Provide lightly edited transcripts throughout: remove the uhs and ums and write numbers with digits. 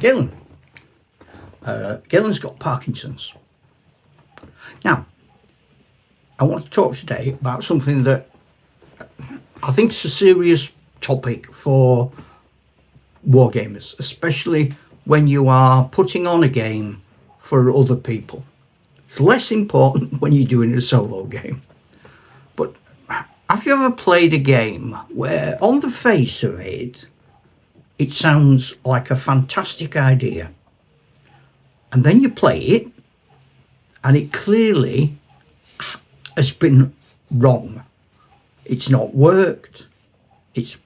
Galen. Galen's got Parkinson's. Now, I want to talk today about something that I think is a serious topic for wargamers, especially when you are putting on a game for other people. It's less important when you're doing a solo game. But have you ever played a game where on the face of it, it sounds like a fantastic idea, and then you play it and it clearly has been wrong? It's not worked. It's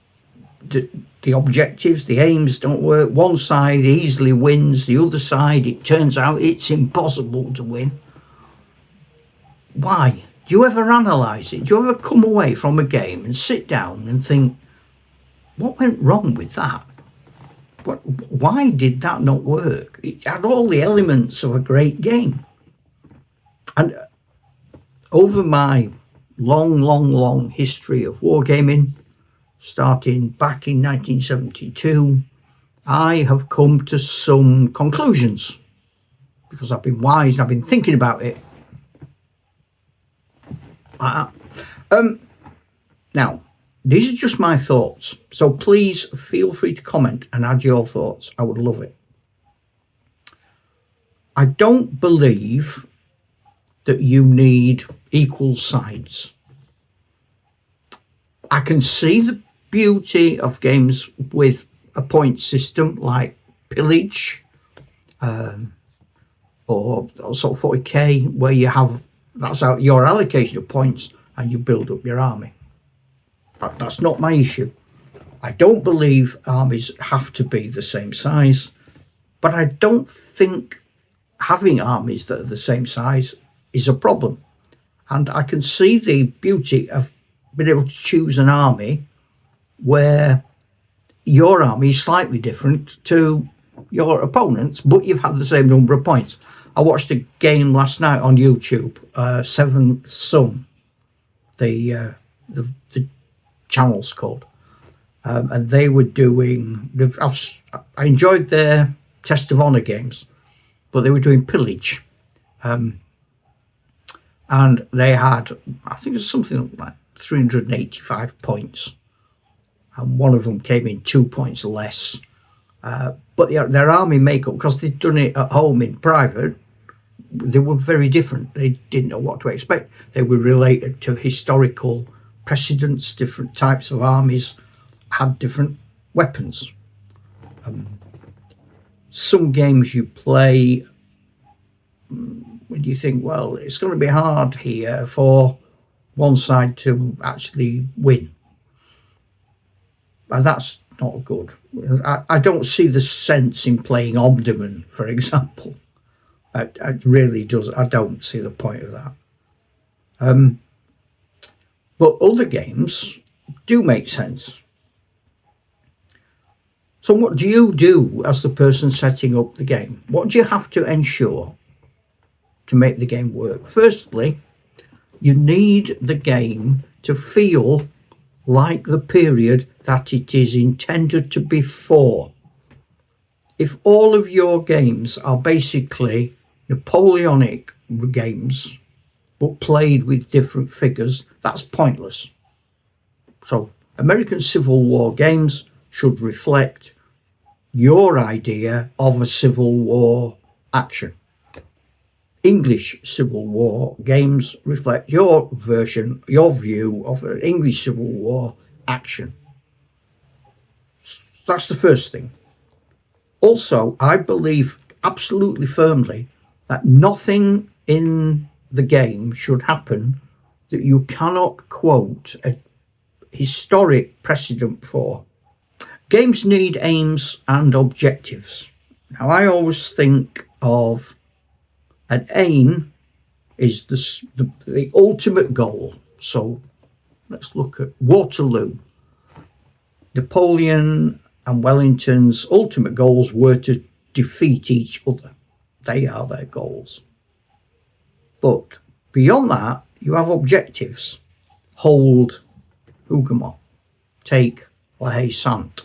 the objectives, the aims don't work. One side easily wins, the other side, it turns out it's impossible to win. Why? Do you ever analyse it? Do you ever come away from a game and sit down and think, what went wrong with that? Why did that not work? It had all the elements of a great game. And over my long history of wargaming, starting back in 1972, I have come to some conclusions because I've been wise and I've been thinking about it. Now, these are just my thoughts, so please feel free to comment and add your thoughts. I would love it. I don't believe that you need equal sides. I can see the beauty of games with a point system like Pillage or also 40k, where you have, that's out your allocation of points and you build up your army. That's not my issue. I don't believe armies have to be the same size, but I don't think having armies that are the same size is a problem. And I can see the beauty of being able to choose an army where your army is slightly different to your opponent's, but you've had the same number of points. I watched a game last night on YouTube, Seventh Son, the channel's called, and they were doing, I enjoyed their Test of Honor games, but they were doing Pillage, and they had, I think it's something like 385 points, and one of them came in 2 points less, but their army makeup, because they'd done it at home in private, they were very different. They didn't know what to expect. They were related to historical precedents. Different types of armies had different weapons. Some games you play when you think, well, it's going to be hard here for one side to actually win, and that's not good. I don't see the sense in playing Omdurman, for example. It really does. I don't see the point of that. But other games do make sense. So what do you do as the person setting up the game? What do you have to ensure to make the game work? Firstly, you need the game to feel like the period that it is intended to be for. If all of your games are basically Napoleonic games but played with different figures, that's pointless. So American Civil War games should reflect your idea of a Civil War action. English Civil War games reflect your version, your view of an English Civil War action. That's the first thing. Also, I believe absolutely firmly that nothing in the game should happen that you cannot quote a historic precedent for. Games need aims and objectives. Now, I always think of an aim is the ultimate goal. So let's look at Waterloo. Napoleon and Wellington's ultimate goals were to defeat each other. They are their goals. But beyond that, you have objectives. Hold Hougoumont. Take La Haye Sainte.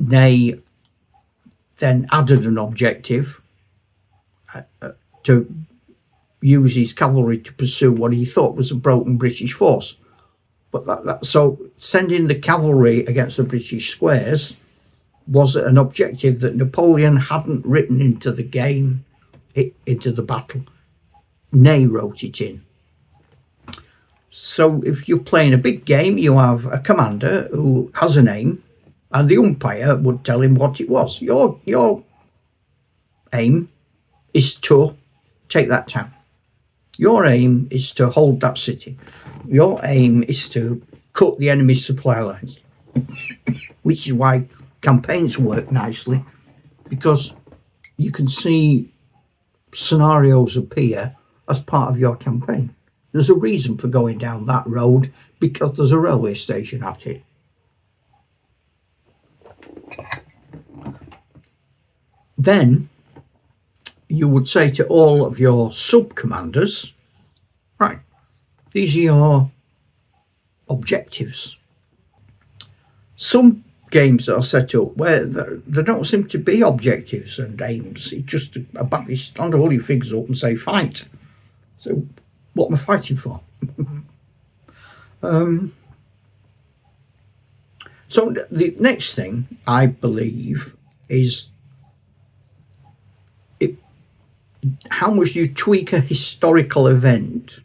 Ney then added an objective to use his cavalry to pursue what he thought was a broken British force. But so sending the cavalry against the British squares was an objective that Napoleon hadn't written into the game, into the battle. Ney wrote it in. So if you're playing a big game, you have a commander who has an aim, and the umpire would tell him what it was. Your aim is to take that town. Your aim is to hold that city. Your aim is to cut the enemy's supply lines, which is why campaigns work nicely, because you can see scenarios appear as part of your campaign. There's a reason for going down that road, because there's a railway station at it. Then you would say to all of your sub-commanders, right, these are your objectives. Some games are set up where there don't seem to be objectives and aims. It's just a battle. You stand all your figures up and say, fight. So what am I fighting for? So the next thing, I believe, is how much you tweak a historical event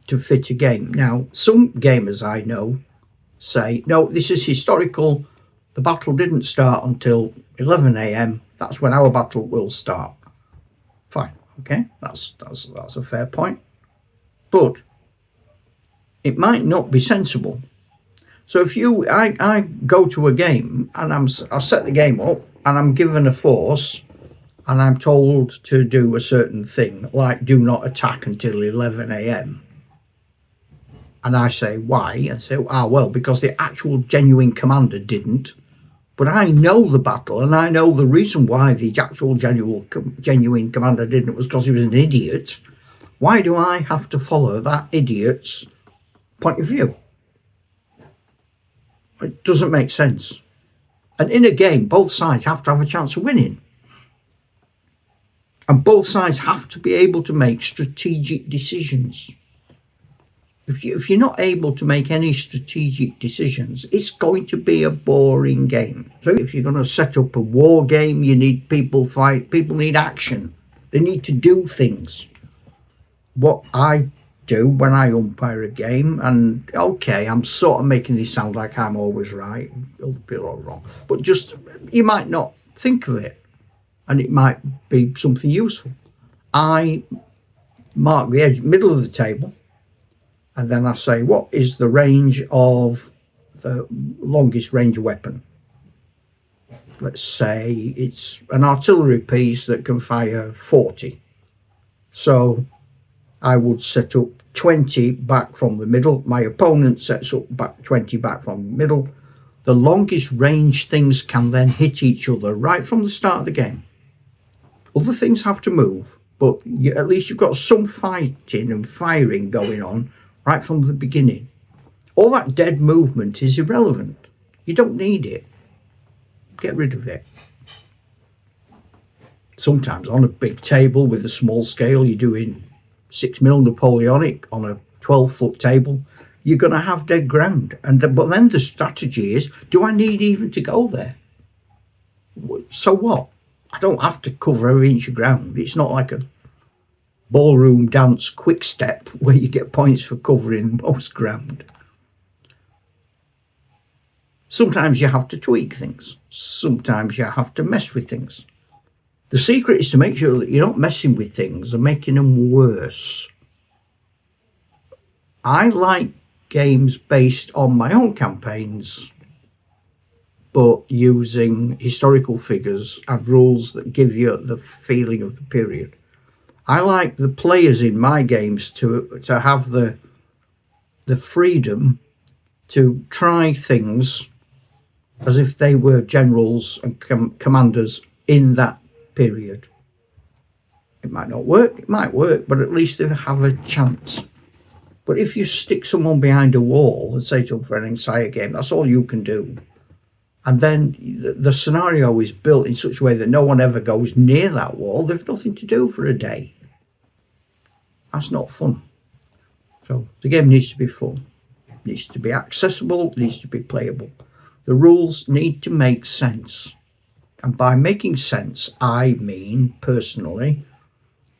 to fit a game. Now, some gamers I know say, no, this is historical. The battle didn't start until 11 a.m. That's when our battle will start. Fine, okay, that's a fair point. But it might not be sensible. So if I go to a game and I set the game up and I'm given a force and I'm told to do a certain thing, like do not attack until 11 a.m. And I say, why? And say, well, because the actual genuine commander didn't. But I know the battle, and I know the reason why the actual genuine commander didn't was because he was an idiot. Why do I have to follow that idiot's point of view? It doesn't make sense. And in a game, both sides have to have a chance of winning. And both sides have to be able to make strategic decisions. If you're not able to make any strategic decisions, it's going to be a boring game. So if you're going to set up a war game, you need people fight. People need action. They need to do things. What I do when I umpire a game, and okay, I'm sort of making this sound like I'm always right, other people are wrong, but just, you might not think of it, and it might be something useful. I mark the edge, middle of the table, and then I say, what is the range of the longest range weapon? Let's say it's an artillery piece that can fire 40. So I would set up 20 back from the middle. My opponent sets up back 20 back from the middle. The longest range things can then hit each other right from the start of the game. Other things have to move, but at least you've got some fighting and firing going on right from the beginning. All that dead movement is irrelevant. You don't need it. Get rid of it. Sometimes on a big table with a small scale, you're doing 6mm Napoleonic on a 12-foot table, you're going to have dead ground. But then the strategy is, do I need even to go there? So what? I don't have to cover every inch of ground. It's not like a ballroom dance quick step where you get points for covering most ground. Sometimes you have to tweak things. Sometimes you have to mess with things. The secret is to make sure that you're not messing with things and making them worse. I like games based on my own campaigns, but using historical figures and rules that give you the feeling of the period. I like the players in my games to have the freedom to try things as if they were generals and commanders in that period. It might not work, it might work, but at least they have a chance. But if you stick someone behind a wall and say to them for an entire game, that's all you can do, and then the scenario is built in such a way that no one ever goes near that wall, they've nothing to do for a day. That's not fun. So the game needs to be fun. It needs to be accessible, it needs to be playable. The rules need to make sense. And by making sense, I mean, personally,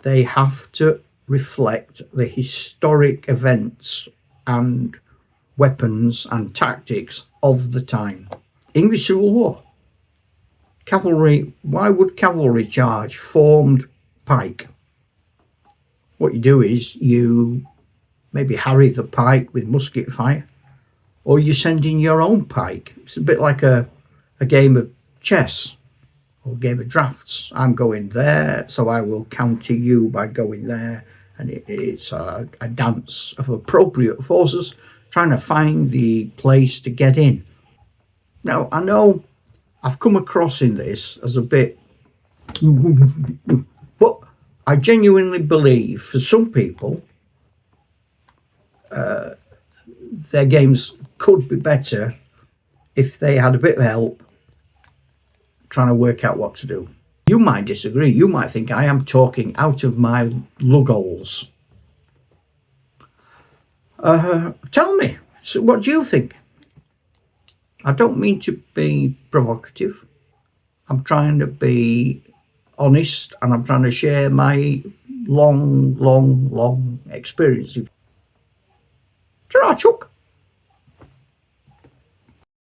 they have to reflect the historic events and weapons and tactics of the time. English Civil War. Cavalry, why would cavalry charge formed pike? What you do is you maybe harry the pike with musket fire, or you send in your own pike. It's a bit like a game of chess or a game of drafts. I'm going there, so I will counter you by going there. And it's a dance of appropriate forces trying to find the place to get in. Now, I know I've come across in this as a bit, but I genuinely believe for some people, their games could be better if they had a bit of help trying to work out what to do. You might disagree. You might think I am talking out of my lugholes. Tell me, so what do you think? I don't mean to be provocative. I'm trying to be honest, and I'm trying to share my long experience. Ta-ra, Chuck.